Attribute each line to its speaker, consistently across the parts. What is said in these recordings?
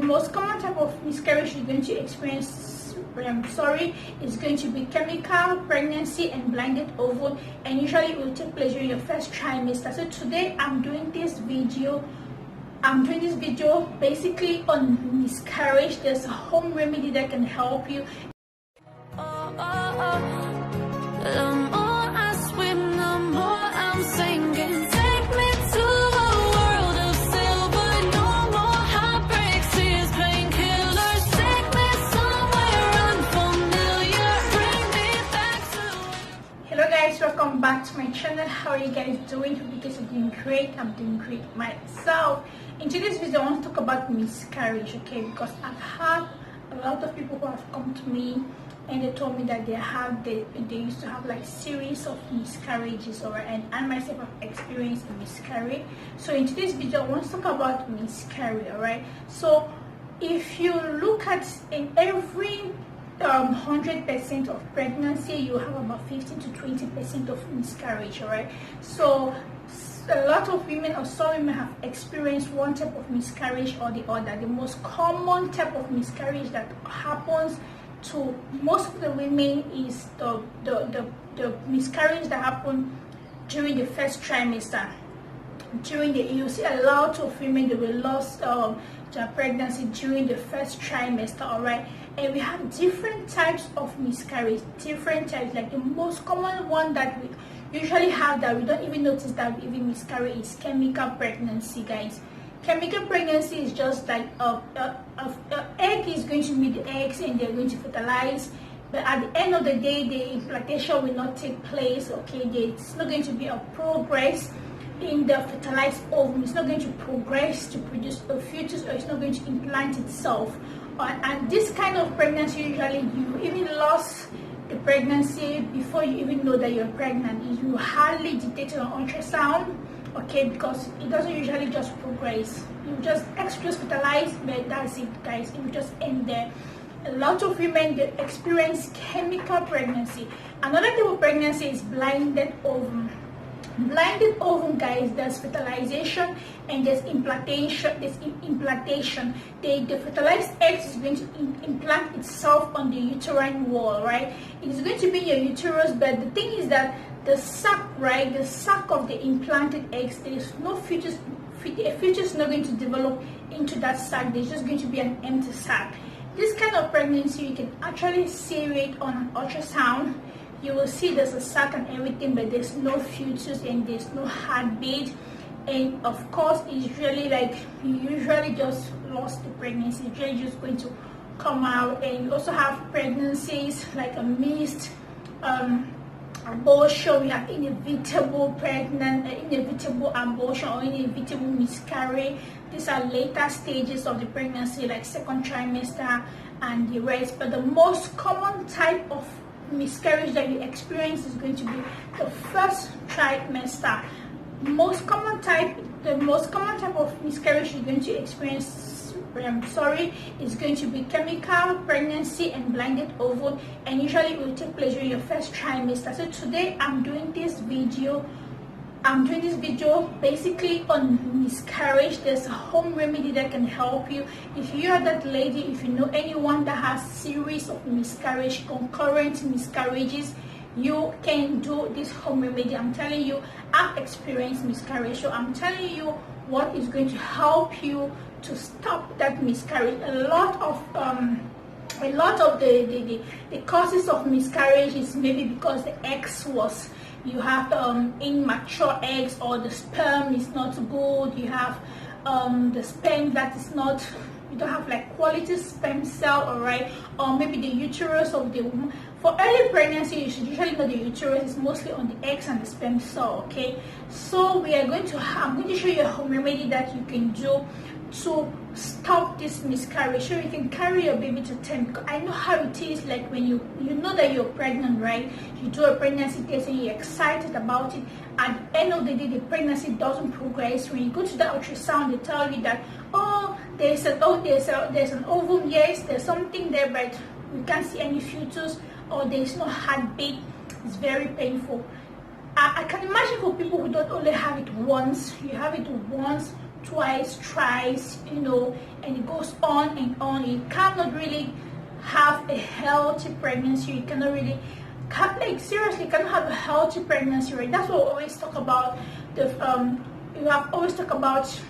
Speaker 1: most common type of miscarriage you're going to experience, is going to be chemical pregnancy and blinded ovule, and usually it will take place during your first trimester. So today I'm doing this video basically on miscarriage. There's a home remedy that can help you.
Speaker 2: The more I swim, the more I'm sinking. Take me to a world of silver. No more heartbreaks, tears, painkillers. Take me somewhere unfamiliar. Bring me back to.
Speaker 1: Hello guys, welcome back to my channel. How are you guys doing? Hope you guys are doing great. I'm doing great myself. In today's video, I want to talk about miscarriage, okay? Because I've had a lot of people who have come to me and they told me that they used to have like series of miscarriages, alright, and I myself have experienced a miscarriage. So in today's video I want to talk about miscarriage, alright. So if you look at in every 100% of pregnancy, you have about 15 to 20% of miscarriage, alright. So a lot of women, or some women, have experienced one type of miscarriage or the other. The most common type of miscarriage that happens to most of the women is the miscarriage that happen during the first trimester. You see a lot of women, they will lose their pregnancy during the first trimester, all right. And we have different types of miscarriage, different types. Like the most common one that we usually have that we don't even notice that we even miscarry is chemical pregnancy, guys. Chemical pregnancy is just like egg is going to meet the eggs and they're going to fertilize, but at the end of the day the implantation will not take place, okay. It's not going to be a progress in the fertilized ovum. It's not going to progress to produce a fetus, or it's not going to implant itself. And this kind of pregnancy, usually you even lost the pregnancy before you even know that you're pregnant. You hardly detect an ultrasound, okay, because it doesn't usually just progress. You just fertilize, but that's it, guys. It will just end there. A lot of women, they experience chemical pregnancy. Another type of pregnancy is blinded ovum. Blinded ovum, guys, there's fertilization and there's implantation. The fertilized egg is going to implant itself on the uterine wall, right? It's going to be your uterus, but the thing is that the sac, right, the sac of the implanted eggs, there's no fetus. A fetus is not going to develop into that sac. There's just going to be an empty sac. This kind of pregnancy, you can actually see it on an ultrasound. You will see there's a sac and everything, but there's no fetus and there's no heartbeat. And of course, it's really like you usually just lost the pregnancy. It's really just going to come out. And you also have pregnancies like a missed abortion. We have inevitable abortion or inevitable miscarriage. These are later stages of the pregnancy, like second trimester and the rest. But the most common type of miscarriage that you experience is going to be the first trimester. The most common type of miscarriage you're going to experience, is going to be chemical pregnancy and blinded ovule, and usually it will take place during your first trimester. So today I'm doing this video basically on miscarriage. There's a home remedy that can help you. If you are that lady, if you know anyone that has series of miscarriage, concurrent miscarriages, you can do this home remedy. I'm telling you, I've experienced miscarriage, so I'm telling you what is going to help you to stop that miscarriage. A lot of the causes of miscarriage is maybe because the eggs was, you have immature eggs, or the sperm is not good. You have the sperm that is not, you don't have like quality sperm cell, alright, or maybe the uterus of the woman. For early pregnancy, you should usually know the uterus is mostly on the eggs and the sperm cell, okay. So I'm going to show you a home remedy that you can do to stop this miscarriage, so you can carry your baby to term. Because I know how it is, like when you know that you're pregnant, right? You do a pregnancy test and you're excited about it. At the end of the day, the pregnancy doesn't progress. When you go to the ultrasound, they tell you that, oh, there's an ovum, yes, there's something there, but we can't see any fetus, or there's no heartbeat. It's very painful. I can imagine for people who don't only have it once, you have it once, twice, thrice, you know, and it goes on and on. You cannot really have a healthy pregnancy. You cannot really, like seriously, you cannot have a healthy pregnancy, right? That's what we always talk about. We have always talked about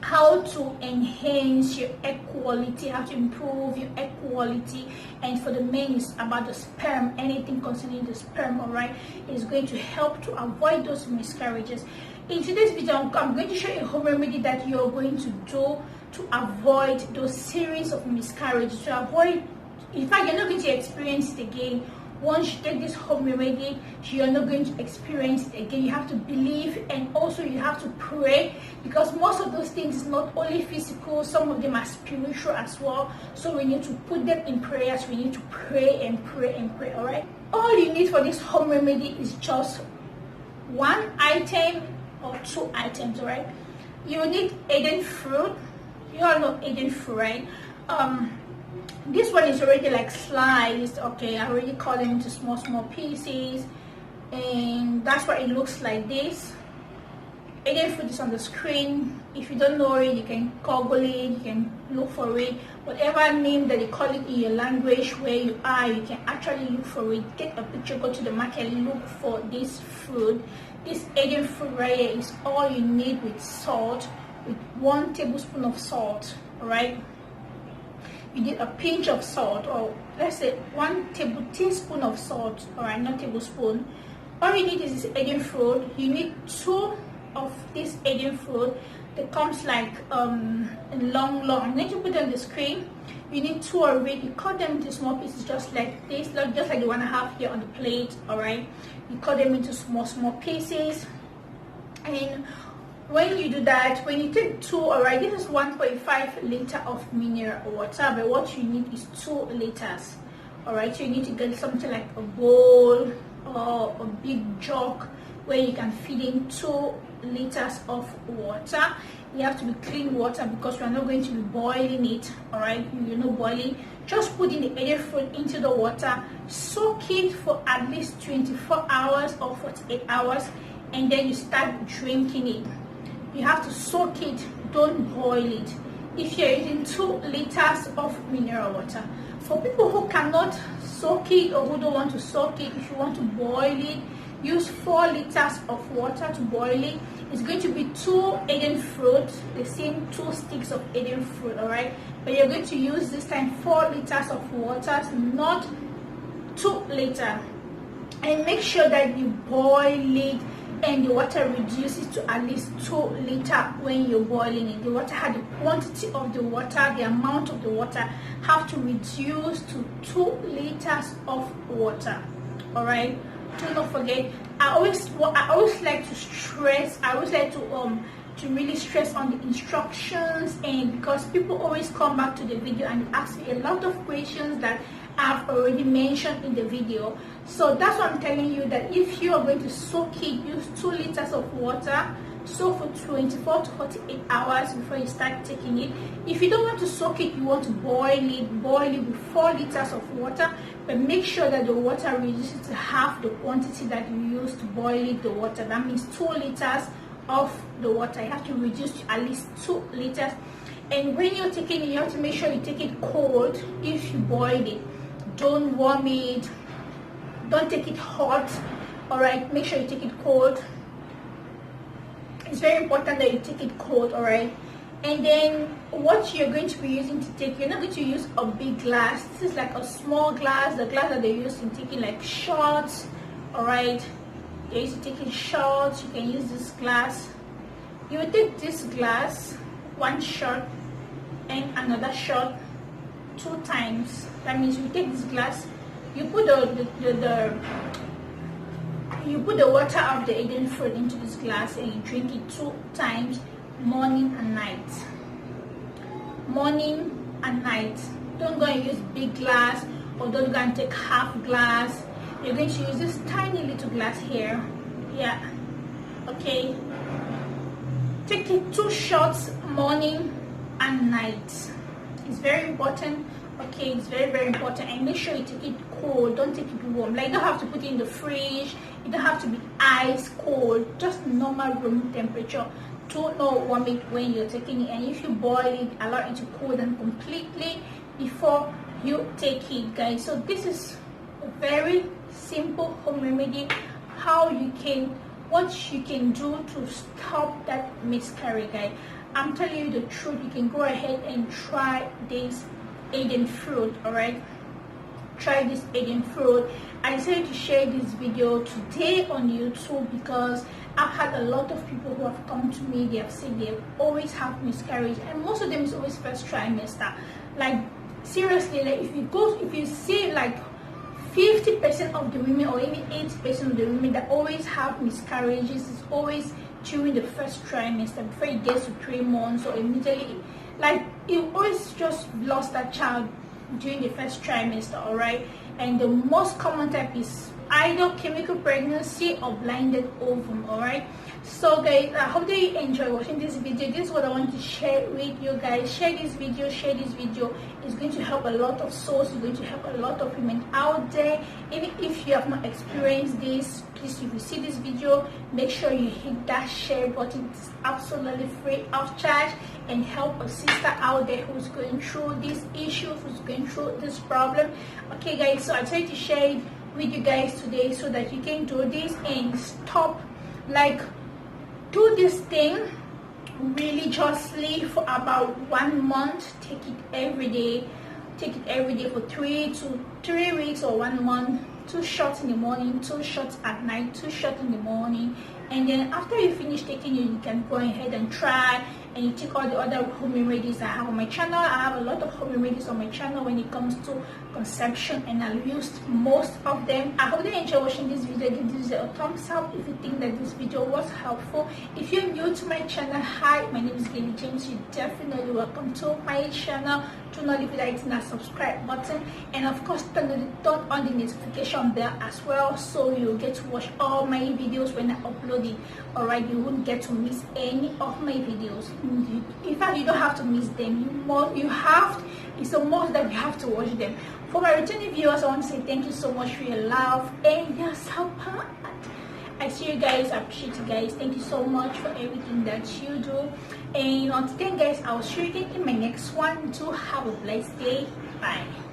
Speaker 1: how to enhance your egg quality, how to improve your egg quality, and for the men it's about the sperm. Anything concerning the sperm, all right, is going to help to avoid those miscarriages. In today's video, I'm going to show you a home remedy that you're going to do to avoid those series of miscarriages, to avoid, in fact, you're not going to experience it again. Once you take this home remedy, you're not going to experience it again. You have to believe, and also you have to pray, because most of those things is not only physical, some of them are spiritual as well. So we need to put them in prayers. We need to pray and pray and pray, all right? All you need for this home remedy is just one item or two items, all right? You need AIDEN fruit. You all know AIDEN fruit, right? This one is already like sliced. Okay, I already cut them into small pieces, and that's why it looks like this. AIDEN fruit is on the screen. If you don't know it, you can Google it, you can look for it, whatever name that you call it in your language where you are, you can actually look for it. Get a picture, go to the market, look for this fruit. This AIDEN fruit right here is all you need with salt, with 1 tablespoon of salt, all right? You need a pinch of salt, or let's say 1 teaspoon of salt, all right, not tablespoon. All you need is this AIDEN fruit. You need 2 of this AIDEN fruit that comes like long. I'm going to put it on the screen. You need 2 of it. You cut them into small pieces, just like this, just like the one I have here on the plate, all right? You cut them into small pieces, and when you do that, when you take 2, all right, this is 1.5 liter of mineral water, but what you need is 2 liters, all right? So you need to get something like a bowl or a big jug where you can feed in 2 liters of water. You have to be clean water, because we are not going to be boiling it, all right? You're not boiling. Just put in the AIDEN fruit into the water, soak it for at least 24 hours or 48 hours, and then you start drinking it. You have to soak it, don't boil it. If you're using 2 liters of mineral water, for people who cannot soak it or who don't want to soak it, if you want to boil it, use 4 liters of water to boil it. It's going to be 2 AIDEN fruit, the same 2 sticks of AIDEN fruit, all right? But you're going to use this time 4 liters of water, not 2 liters. And make sure that you boil it and the water reduces to at least 2 liters when you're boiling it. The water had the quantity of the water, the amount of the water have to reduce to 2 liters of water, all right? Do not forget, I always like to stress, to really stress on the instructions, and because people always come back to the video and ask me a lot of questions that I've already mentioned in the video. So that's what I'm telling you, that if you are going to soak it, use 2 liters of water, soak for 24 to 48 hours before you start taking it. If you don't want to soak it, you want to boil it with 4 liters of water, but make sure that the water reduces to half the quantity that you use to boil it, the water. That means 2 liters of the water. You have to reduce to at least 2 liters. And when you're taking it, you have to make sure you take it cold if you boil it. Don't warm it, don't take it hot, all right? Make sure you take it cold. It's very important that you take it cold, all right? And then what you're going to be using to take, you're not going to use a big glass. This is like a small glass, the glass that they use in taking like shots, all right? They're used to taking shots. You can use this glass. You will take this glass, 1 shot, and another shot 2 times. That means you take this glass, you put you put the water of the AIDEN fruit into this glass, and you drink it 2 times, morning and night. Morning and night. Don't go and use big glass, or don't go and take half glass. You're going to use this tiny little glass here. Yeah. Okay. Take it 2 shots, morning and night. It's very important. Okay, it's very important, and make sure you take it cold. Don't take it warm. Like, you don't have to put it in the fridge. You don't have to be ice cold, just normal room temperature. do not warm it when you're taking it, and if you boil it, allow it to cool down completely before you take it, guys. So this is a very simple home remedy, what you can do to stop that miscarriage, guys. I'm telling you the truth. You can go ahead and try this AIDEN fruit. All right, try this AIDEN fruit. I decided to share this video today on YouTube because I've had a lot of people who have come to me. They have said they always have miscarriage, and most of them is always first trimester. Like seriously, like if you see like 50% of the women, or even 80% of the women that always have miscarriages, is always during the first trimester, before it gets to 3 months, or immediately, like you always just lost that child during the first trimester. All right, and the most common type is either chemical pregnancy or blinded ovum. All right, so guys, I hope that you enjoy watching this video. This is what I want to share with you guys. Share this video. It's going to help a lot of souls. It's going to help a lot of women out there. Even if you have not experienced this, please, if you see this video, make sure you hit that share button. It's absolutely free of charge, and help a sister out there who's going through this issue, who's going through this problem. Okay guys, so I tried to share it with you guys today so that you can do this and stop, like, do this thing religiously for about 1 month. Take it every day for 3 weeks or 1 month. 2 shots in the morning, 2 shots at night, 2 shots in the morning, and then after you finish taking it, you can go ahead and try and you take all the other home remedies I have on my channel. I have a lot of home remedies on my channel when it comes to conception, and I've used most of them. I hope you enjoy watching this video. Give this video a thumbs up if you think that this video was helpful. If you're new to my channel, hi, my name is Gilly James. You're definitely welcome to my channel. Do not leave without hitting that subscribe button, and of course turn on the notification bell as well, so you'll get to watch all my videos when I upload it. All right, you won't get to miss any of my videos. In fact, you don't have to miss them. It's a must that you have to watch them. For my returning viewers, I want to say thank you so much for your love and your support. I see you guys. I appreciate you guys. Thank you so much for everything that you do. And once again, guys, I will see you again in my next one. To have a blessed day. Bye.